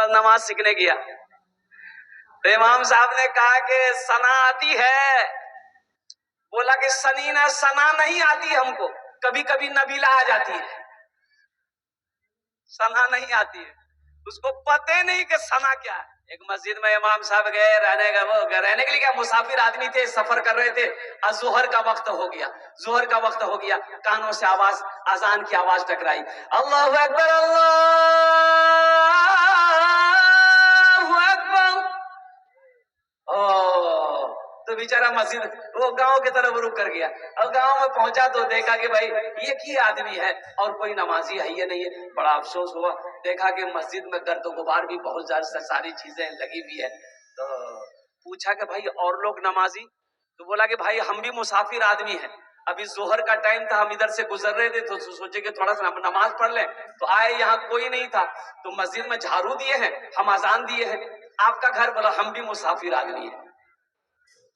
بس نماز سیکھنے گیا تو امام صاحب نے کہا کہ ثنا آتی ہے؟ بولا کہ سنینا ثنا نہیں آتی ہم کو، کبھی کبھی نبیلا آ جاتی ہے، ثنا نہیں آتی ہے، اس کو پتہ نہیں کہ ثنا کیا ہے۔ ایک مسجد میں امام صاحب گئے رہنے کے لیے، کیا مسافر آدمی تھے، سفر کر رہے تھے، ظہر کا وقت ہو گیا، ظہر کا وقت ہو گیا، کانوں سے آواز، اذان کی آواز ٹکرائی، اللہ اکبر اللہ اکبر۔ تو بیچارہ مسجد وہ گاؤں کی طرف رک کر گیا، اور گاؤں میں پہنچا تو دیکھا کہ بھائی یہ کی آدمی ہے اور کوئی نمازی ہے یہ نہیں ہے، بڑا افسوس ہوا، دیکھا کہ مسجد میں گرد و غبار بھی بہت زیادہ ساری چیزیں لگی ہوئی ہے، تو پوچھا کہ بھائی اور لوگ نمازی؟ تو بولا کہ بھائی ہم بھی مسافر آدمی ہیں، ابھی ظہر کا ٹائم تھا، ہم ادھر سے گزر رہے تھے تو سوچے کہ تھوڑا سا نماز پڑھ لیں، تو آئے یہاں کوئی نہیں تھا تو مسجد میں جھاڑو دیے ہیں، ہم اذان دیے ہیں، آپ کا گھر؟ بولا ہم بھی مسافر آدمی ہیں۔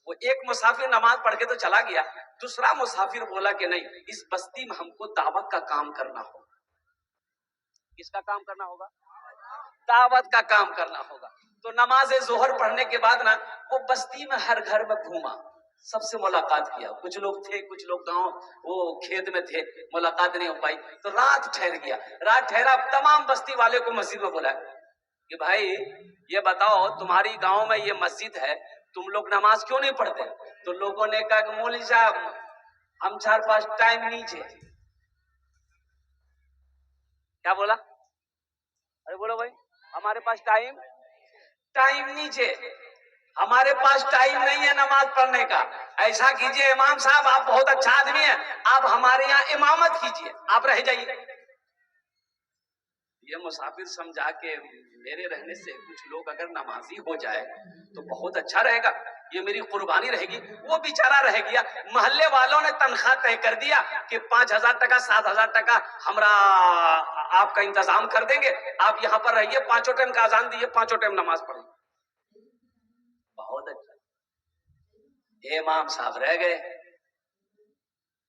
وہ ایک مسافر نماز پڑھ کے تو چلا گیا، دوسرا مسافر بولا کہ نہیں، اس بستی میں ہم کو دعوت کا کام کرنا ہوگا۔ کس کا کام کرنا ہوگا؟ دعوت کا کام کرنا ہوگا۔ تو نماز ظہر پڑھنے کے بعد نا وہ بستی میں ہر گھر میں گھوما، سب سے ملاقات کیا، کچھ لوگ تھے، کچھ لوگ گاؤں وہ کھیت میں تھے، ملاقات نہیں ہو پائی، تو رات ٹھہر گیا، رات ٹھہرا، تمام بستی والے کو مسجد میں بلایا کہ بھائی یہ بتاؤ تمہاری گاؤں میں یہ مسجد ہے، تم لوگ نماز کیوں نہیں پڑھتے؟ تو لوگوں نے کہا کہ مولوی صاحب ہم 4-5 ٹائم نیچے۔ کیا بولا؟ ارے بولو بھائی، ہمارے پاس ٹائم نیچے، ہمارے پاس ٹائم نہیں ہے نماز پڑھنے کا۔ ایسا کیجئے امام صاحب، آپ بہت اچھا آدمی ہیں، آپ ہمارے یہاں امامت کیجئے، آپ رہ جائیے۔ یہ مسافر سمجھا کہ میرے رہنے سے کچھ لوگ اگر نمازی ہو جائے تو بہت اچھا رہے گا، یہ میری قربانی رہے گی۔ وہ بیچارہ رہ گیا، محلے والوں نے تنخواہ طے کر دیا کہ 5,000 ٹکا 7,000 ٹکا ہمارا آپ کا انتظام کر دیں گے، آپ یہاں پر رہیے، 5 ٹائم کا اذان دیے، 5 ٹائم نماز پڑھیں۔ بہت اچھا۔ امام صاحب رہ گئے،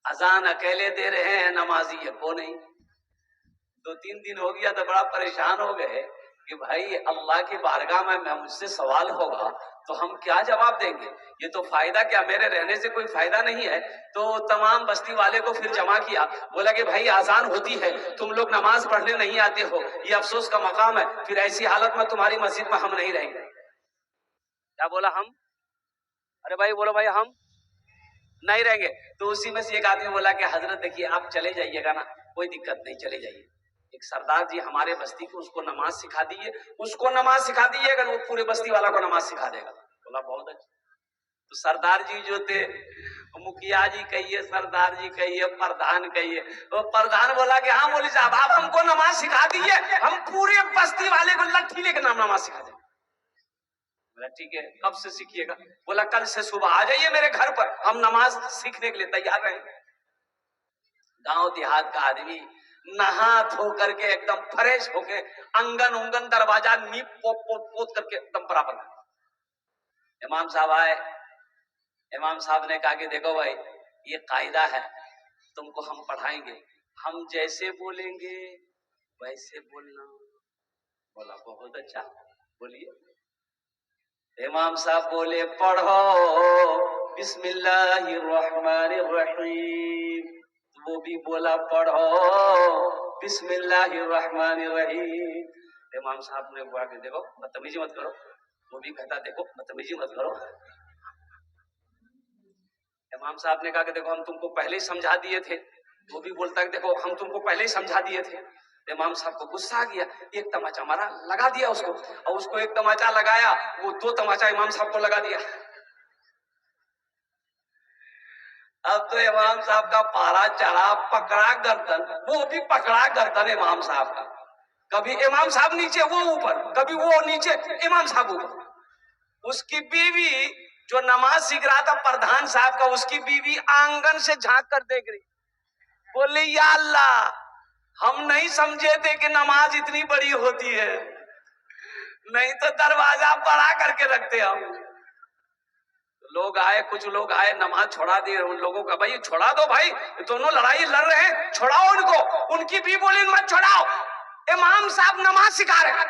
اذان اکیلے دے رہے ہیں، نمازی ہے کو نہیں۔ 2-3 دن ہو گیا تو بڑا پریشان ہو گئے کہ بھائی اللہ کی بارگاہ میں مجھ سے سوال ہوگا تو ہم کیا جواب دیں گے؟ یہ تو فائدہ کیا، میرے رہنے سے کوئی فائدہ نہیں ہے۔ تو تمام بستی والے کو پھر جمع کیا، بولا کہ بھائی آزان ہوتی ہے، تم لوگ نماز پڑھنے نہیں آتے ہو، یہ افسوس کا مقام ہے، پھر ایسی حالت میں تمہاری مسجد میں ہم نہیں رہیں گے۔ کیا بولا؟ ہم؟ ارے بھائی بولو بھائی، ہم نہیں رہیں گے۔ تو اسی میں سے ایک آدمی بولا کہ حضرت دیکھیے آپ چلے جائیے گا نا، کوئی دقت نہیں، چلے جائیے۔ ایک سردار جی ہمارے بستی کو، اس کو نماز سکھا دیجیے، اس کو نماز سکھا دیجیے گا، وہ پورے بستی والا کو نماز سکھا دے گا۔ بولا بہت اچھا۔ تو سردار جی جو تھے، مکھیا جی کہیے، سردار جی کہیے، پردھان کہیے، وہ پردھان بولا کہ ہاں مولوی صاحب آپ ہم کو نماز سکھا دیجیے، ہم پورے بستی والے کو لٹھی لے کے نماز سکھا دیں گے۔ بولا ٹھیک ہے، کب سے سیکھیے گا؟ بولا کل سے صبح آ جائیے میرے گھر پر، ہم نماز سیکھنے کے لیے تیار رہیں گے۔ گاؤں دیہات کا آدمی نہا دھو کر کے ایک دم فریش ہو کے انگن انگن دروازہ نیپ پوت کر کے ایک دم برابر۔ امام صاحب آئے، امام صاحب نے کہا کہ دیکھو بھائی یہ قاعدہ ہے، تم کو ہم پڑھائیں گے، ہم جیسے بولیں گے ویسے بولنا۔ بولا بہت اچھا، بولیے۔ امام صاحب بولے پڑھو بسم اللہ الرحمن الرحیم، وہ بھی بولا پڑھو بسم اللہ الرحمن الرحیم۔ امام صاحب نے بولا کہ دیکھو بدتمیزی مت کرو، وہ بھی کہتا دیکھو بدتمیزی مت کرو۔ امام صاحب نے کہا کہ دیکھو ہم تم کو پہلے ہی سمجھا دیے تھے، وہ بھی بولتا کہ دیکھو ہم تم کو پہلے ہی سمجھا دیے تھے۔ امام صاحب کو غصہ آ گیا، ایک تماچا مارا، لگا دیا اس کو، اور اس کو ایک تماچا لگایا، وہ 2 تماچا امام صاحب کو لگا دیا۔ اب تو امام صاحب کا پارا چڑھا، پکڑا گردن، وہ بھی پکڑا گردن امام صاحب کا، کبھی امام صاحب نیچے وہ اوپر، کبھی وہ نیچے امام صاحب اوپر۔ اس کی بیوی جو نماز سیکھ رہا تھا پردھان صاحب کا، اس کی بیوی آنگن سے جھانک کر دیکھ رہی، بولے یا اللہ ہم نہیں سمجھے تھے کہ نماز اتنی بڑی ہوتی ہے، نہیں تو دروازہ بڑا کر کے رکھتے ہم۔ لوگ آئے، کچھ لوگ آئے، نماز چھوڑا دیے، ان لوگوں کا بھائی چھوڑا دو بھائی، دونوں لڑائی لڑ رہے ہیں، چھوڑاؤ ان کو۔ ان کی بھی بولی مت چھوڑاؤ، امام صاحب نماز سکھا رہے ہیں۔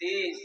30।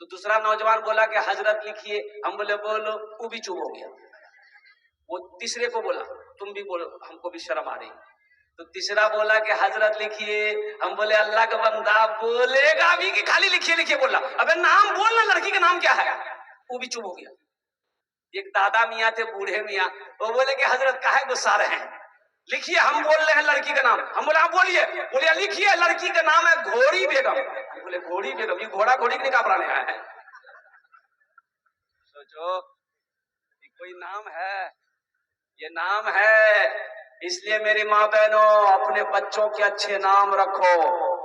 تو دوسرا نوجوان بولا کہ حضرت لکھیے. ہم بولے بولو. وہ بھی چپ ہو گیا. وہ تیسرے کو بولا تم بھی بولو, ہم کو بھی شرم آ رہی. تو تیسرا بولا کہ حضرت لکھیے. ہم بولے اللہ کا بندہ بولے گا بھی کہ خالی لکھیے لکھیے بولا. ابے نام بولنا, لڑکی کا نام کیا ہے. وہ بھی چپ ہو گیا. ایک دادا میاں تھے, بوڑھے میاں, وہ بولے کہ حضرت کاہے غصہ رہے ہیں, لکھیے ہم بول رہے ہیں لڑکی کا نام. ہم بولے آپ بولیے. بولے لکھیے لڑکی کا نام ہے گھوڑی بیگم. ہم بولے گھوڑی بیگم, یہ گھوڑا گھوڑی کے نکاح پڑھانے آیا ہے. سوچو یہ کوئی نام ہے, یہ نام ہے. اس لیے میری ماں بہنوں اپنے بچوں کے اچھے نام رکھو.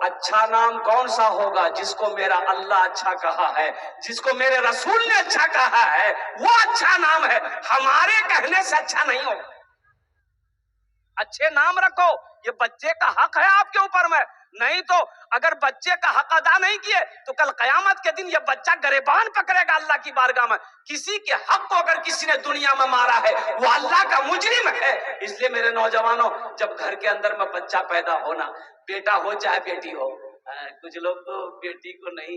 اچھا نام کون سا ہوگا؟ جس کو میرا اللہ اچھا کہا ہے, جس کو میرے رسول نے اچھا کہا ہے, وہ اچھا نام ہے. ہمارے کہنے سے اچھا نہیں ہوگا. اچھے نام رکھو, یہ بچے کا حق ہے آپ کے اوپر میں. نہیں تو اگر بچے کا حق ادا نہیں کیے تو کل قیامت کے دن یہ بچہ گریبان پکڑے گا اللہ کی بارگاہ میں. کسی کے حق کو اگر کسی نے دنیا میں مارا ہے وہ اللہ کا مجرم ہے. اس لیے میرے نوجوانوں, جب گھر کے اندر میں بچہ پیدا ہونا, بیٹا ہو چاہے بیٹی ہو, کچھ لوگ تو بیٹی کو نہیں,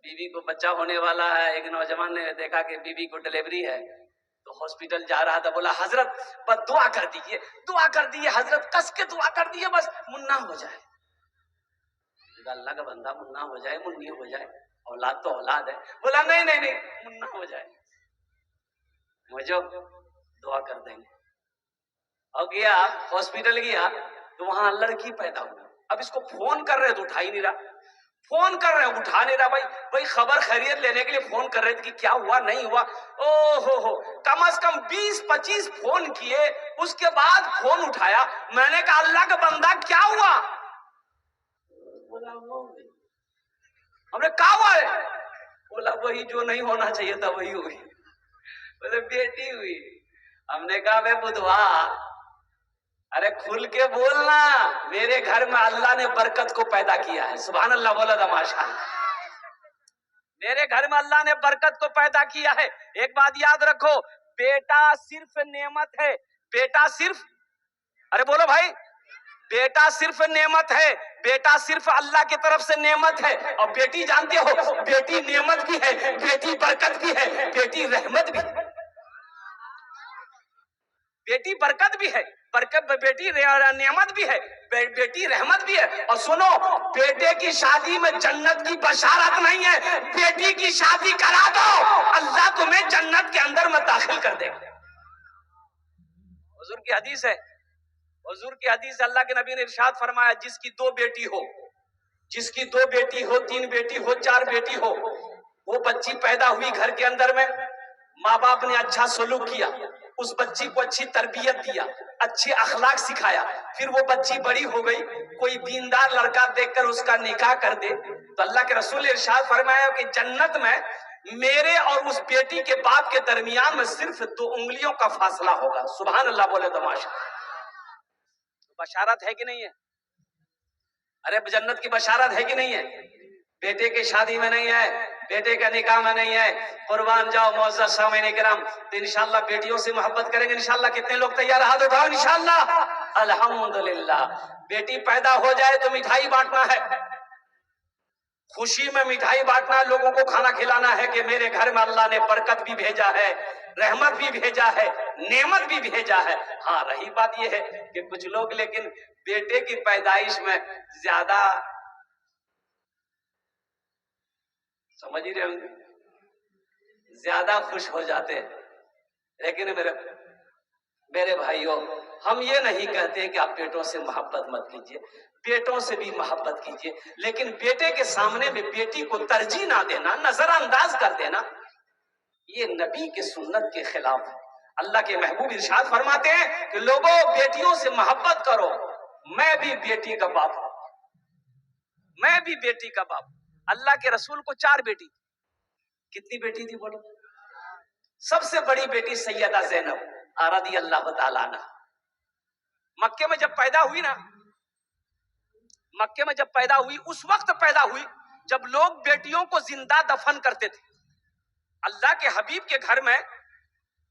بیوی کو بچہ ہونے والا ہے. ایک نوجوان نے دیکھا کہ بیوی کو ڈلیوری ہے تو ہاسپٹل جا رہا تھا, بولا حضرت بس دعا کر دیجئے, دعا کر دیجئے حضرت, کس کے دعا کر دیجئے بس منا ہو جائے. اللہ کا بندہ منا ہو جائے, منی ہو جائے, اولاد تو اولاد ہے. بولا نہیں نہیں نہیں, منا ہو جائے, مجھے دعا کر دیں گے. اور گیا ہاسپٹل گیا تو وہاں لڑکی پیدا ہوئی. اب اس کو فون کر رہے تو اٹھا ہی نہیں رہا, فون کر رہے ہیں اٹھا نہیں رہا. بھائی خبر خیریت لینے کے لیے فون کر رہے تھے کہ کیا ہوا نہیں ہوا. او ہو کم از کم 20-25 فون کیے, اس کے بعد فون اٹھایا. میں نے کہا اللہ کا بندہ کیا ہوا؟ ہم نے کہا ہوا ہے. بولا وہی جو نہیں ہونا چاہیے تھا وہی ہوئی. بولے بیٹی ہوئی. ہم نے کہا بے بدھوا, ارے کھل کے بولنا, میرے گھر میں اللہ نے برکت کو پیدا کیا ہے. سبحان اللہ بولا تھا ماشاءاللہ. میرے گھر میں اللہ نے برکت کو پیدا کیا ہے. ایک بات یاد رکھو, بیٹا صرف نعمت ہے. بیٹا صرف, ارے بولو بھائی, بیٹا صرف نعمت ہے. بیٹا صرف اللہ کی طرف سے نعمت ہے. اور بیٹی جانتے ہو, بیٹی نعمت بھی ہے, بیٹی برکت بھی ہے, بیٹی رحمت بھی ہے. بیٹی برکت بھی ہے, برکت بیٹی نعمت بھی ہے, بیٹی رحمت بھی ہے. اور سنو, بیٹے کی شادی میں جنت کی بشارت نہیں ہے, بیٹی کی شادی کرا دو اللہ تمہیں جنت کے اندر میں داخل کر دے گا. حضور کی حدیث ہے, حضور کی حدیث, اللہ کے نبی نے ارشاد فرمایا, جس کی 2 بیٹی ہو, جس کی 2 بیٹی ہو, 3 بیٹی ہو, 4 بیٹی ہو, وہ بچی پیدا ہوئی گھر کے اندر میں, ماں باپ نے اچھا سلوک کیا, اس بچی کو اچھی تربیت دیا, اچھے اخلاق سکھایا, پھر وہ بچی بڑی ہو گئی, کوئی دیندار لڑکا دیکھ کر اس کا نکاح کر دے, تو اللہ کے رسول نے ارشاد فرمایا کہ جنت میں میرے اور اس بیٹی کے باپ کے درمیان میں صرف 2 انگلیوں کا فاصلہ ہوگا. سبحان اللہ بولے تو ماشاءاللہ. بشارت ہے کہ نہیں ہے؟ ارے جنت کی بشارت ہے کہ نہیں ہے؟ بیٹے کی شادی میں نہیں ہے, بیٹے کا نکاح میں نہیں ہے. قربان جاؤ معزز سامعین کرام, تو انشاءاللہ بیٹیوں سے محبت کریں گے انشاءاللہ. کتنے لوگ تیار؟ ہاتھ اٹھاؤ انشاءاللہ. الحمدللہ. بیٹی پیدا ہو جائے تو مٹھائی بانٹنا ہے, خوشی میں مٹھائی بانٹنا ہے, لوگوں کو کھانا کھلانا ہے کہ میرے گھر میں اللہ نے برکت بھی بھیجا ہے, رحمت بھی بھیجا ہے, نعمت بھی بھیجا ہے. ہاں رہی بات یہ ہے کہ کچھ لوگ لیکن بیٹے کی پیدائش میں زیادہ سمجھ ہی رہے ہوں گے, زیادہ خوش ہو جاتے ہیں. لیکن میرے بھائیوں, ہم یہ نہیں کہتے کہ آپ بیٹوں سے محبت مت کیجیے, بیٹوں سے بھی محبت کیجیے, لیکن بیٹے کے سامنے میں بیٹی کو ترجیح نہ دینا, نظر انداز کر دینا, یہ نبی کے سنت کے خلاف ہے. اللہ کے محبوب ارشاد فرماتے ہیں کہ لوگوں بیٹیوں سے محبت کرو. میں بھی بیٹی کا باپ ہوں, میں بھی بیٹی کا باپ. اللہ کے رسول کو 4 بیٹی. کتنی بیٹی تھی بولو؟ سب سے بڑی بیٹی سیدہ زینب رضی اللہ تعالیٰ عنہ. مکے میں جب پیدا ہوئی نا, مکے میں جب پیدا ہوئی, اس وقت پیدا ہوئی جب لوگ بیٹیوں کو زندہ دفن کرتے تھے. اللہ کے حبیب کے گھر میں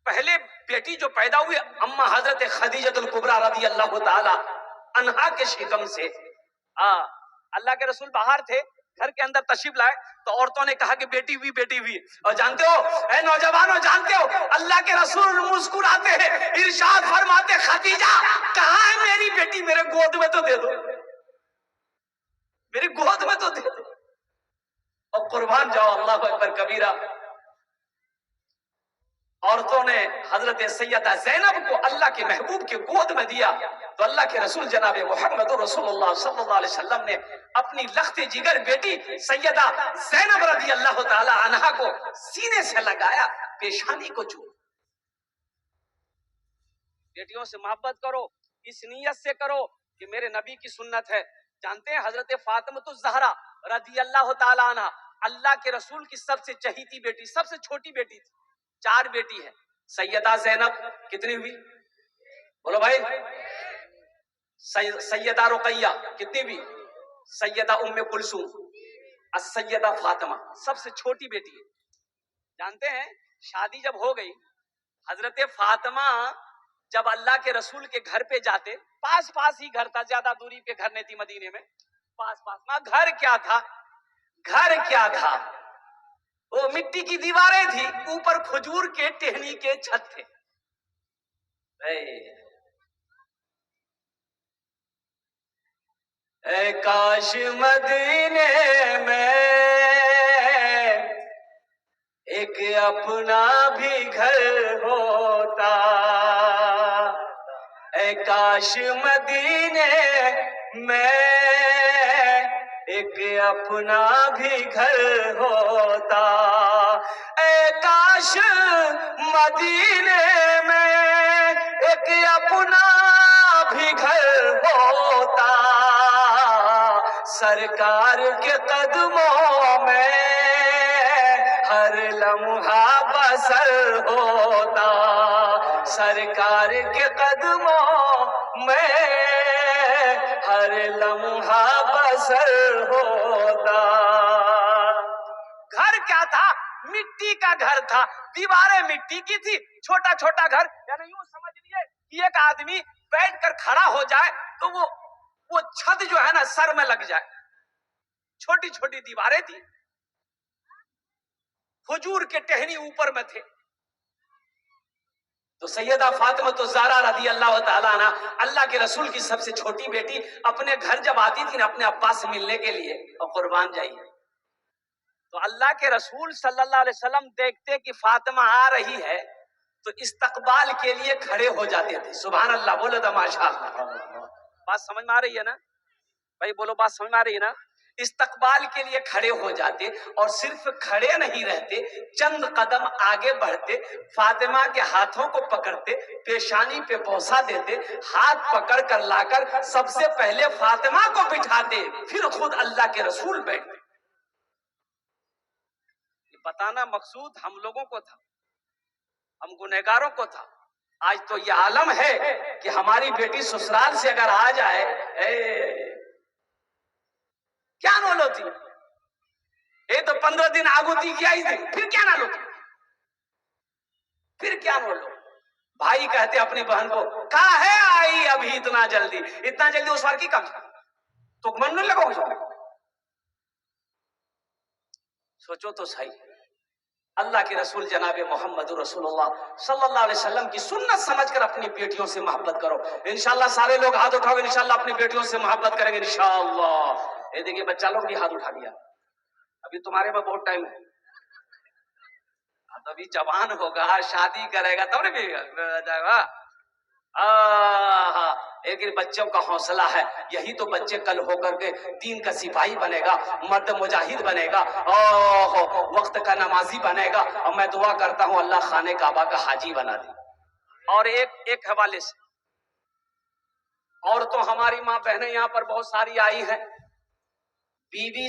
پہلے بیٹی جو پیدا ہوئی اما حضرت خدیجہ الکبریٰ رضی اللہ تعالی عنہا کے شکم سے, اللہ کے رسول باہر تھے، گھر کے اندر تشریف لائے تو عورتوں نے کہا کہ بیٹی ہوئی بیٹی ہوئی. اور جانتے ہو اے نوجوانوں، جانتے ہو اللہ کے رسول مسکراتے ہیں، ارشاد فرماتے خدیجہ کہاں ہے میری بیٹی؟ میرے گود میں تو دے دو، میری گود میں تو دے دو. اور قربان جاؤ، اللہ اکبر کبیرہ. عورتوں نے حضرت سیدہ زینب کو اللہ کے محبوب کے گود میں دیا تو اللہ کے رسول جناب محمد رسول اللہ صلی اللہ علیہ وسلم نے اپنی لخت جگر بیٹی سیدہ زینب رضی اللہ تعالی عنہا کو سینے سے لگایا، پیشانی کو چھو. بیٹیوں سے محبت کرو، اس نیت سے کرو کہ میرے نبی کی سنت ہے. جانتے ہیں حضرت فاطمہ الزہرا رضی اللہ تعالی عنہ اللہ کے رسول کی سب سے چہیتی بیٹی، سب سے چھوٹی بیٹی تھی. 4 بیٹی ہے. سیدہ زینب کتنی ہوئی؟ بولو بھائی. سیدہ رقیہ کتنی ہوئی؟ سیدہ ام کلثوم. السیدہ فاطمہ سب سے چھوٹی بیٹی ہے. جانتے ہیں شادی جب ہو گئی، حضرت فاطمہ جب اللہ کے رسول کے گھر پہ جاتے، پاس پاس ہی گھر تھا، زیادہ دوری پہ گھر نہیں تھی مدینے میں، پاس پاس میں. گھر کیا تھا؟ گھر کیا تھا؟ وہ مٹی کی دیواریں تھی، اوپر کھجور کے ٹہنی کے چھت تھے. اے کاش مدینے میں ایک اپنا بھی گھر ہوتا، اے کاش مدینے میں ایک اپنا بھی گھر ہوتا، اے کاش مدینے میں ایک اپنا بھی گھر ہوتا، سرکار کے قدموں میں ہر لمحہ بسر ہوتا، سرکار کے قدموں میں ہر لمحہ بسر ہوتا. گھر کیا تھا؟ مٹی کا گھر تھا، دیواریں مٹی کی تھی، چھوٹا چھوٹا گھر. یعنی یوں سمجھ لیے کہ ایک آدمی بیٹھ کر کھڑا ہو جائے تو وہ چھت جو ہے نا سر میں لگ جائے. چھوٹی چھوٹی دیواریں تھی، کھجور کے ٹہنی اوپر میں تھے. تو سیدہ فاطمہ الزہرا رضی اللہ تعالیٰ عنہ اللہ کے رسول کی سب سے چھوٹی بیٹی اپنے گھر جب آتی تھی نا اپنے ابا سے ملنے کے لیے، اور قربان جائیے، تو اللہ کے رسول صلی اللہ علیہ وسلم دیکھتے کہ فاطمہ آ رہی ہے تو استقبال کے لیے کھڑے ہو جاتے تھے. سبحان اللہ، بولو تو ماشاء اللہ. بات سمجھ میں آ رہی ہے نا بھائی؟ بولو، بات سمجھ میں آ رہی ہے نا؟ استقبال کے لیے کھڑے ہو جاتے اور صرف کھڑے نہیں رہتے، چند قدم آگے بڑھتے، فاطمہ کے ہاتھوں کو پکڑتے، پیشانی پہ بوسہ دیتے، ہاتھ پکڑ کر لا کر سب سے پہلے فاطمہ کو بٹھاتے، پھر خود اللہ کے رسول بیٹھتے. بتانا مقصود ہم لوگوں کو تھا، ہم گنہگاروں کو تھا. آج تو یہ عالم ہے کہ ہماری بیٹی سسرال سے اگر آ جائے، کیا نول ہوتی؟ یہ تو 15 دن آگوتی کیا ہی تھی، پھر کیا نہ لو، پھر کیا نہ لو. بھائی کہتے اپنی بہن کو کہا ہے آئی ابھی اتنا جلدی اس وار کی کم تو من نہیں لگو. سوچو تو صحیح، اللہ کے رسول جناب محمد رسول اللہ صلی اللہ علیہ وسلم کی سنت سمجھ کر اپنی بیٹیوں سے محبت کرو. انشاءاللہ سارے لوگ ہاتھ اٹھاؤ گے، انشاءاللہ اپنی بیٹیوں سے محبت کریں گے انشاءاللہ. یہ دیکھیے بچہ لوگ بھی ہاتھ اٹھا دیا. ابھی تمہارے میں بہت ٹائم ہے، ابھی جوان ہوگا، شادی کرے گا تب نہیں. ایک بچوں کا حوصلہ ہے، یہی تو بچے کل ہو کر کے دین کا سپاہی بنے گا، مرد مجاہد بنے گا، وقت کا نمازی بنے گا. اور میں دعا کرتا ہوں اللہ خانہ کعبہ کا حاجی بنا دے. اور ایک حوالے سے، اور تو ہماری ماں بہنیں یہاں پر بہت ساری آئی ہیں، بیوی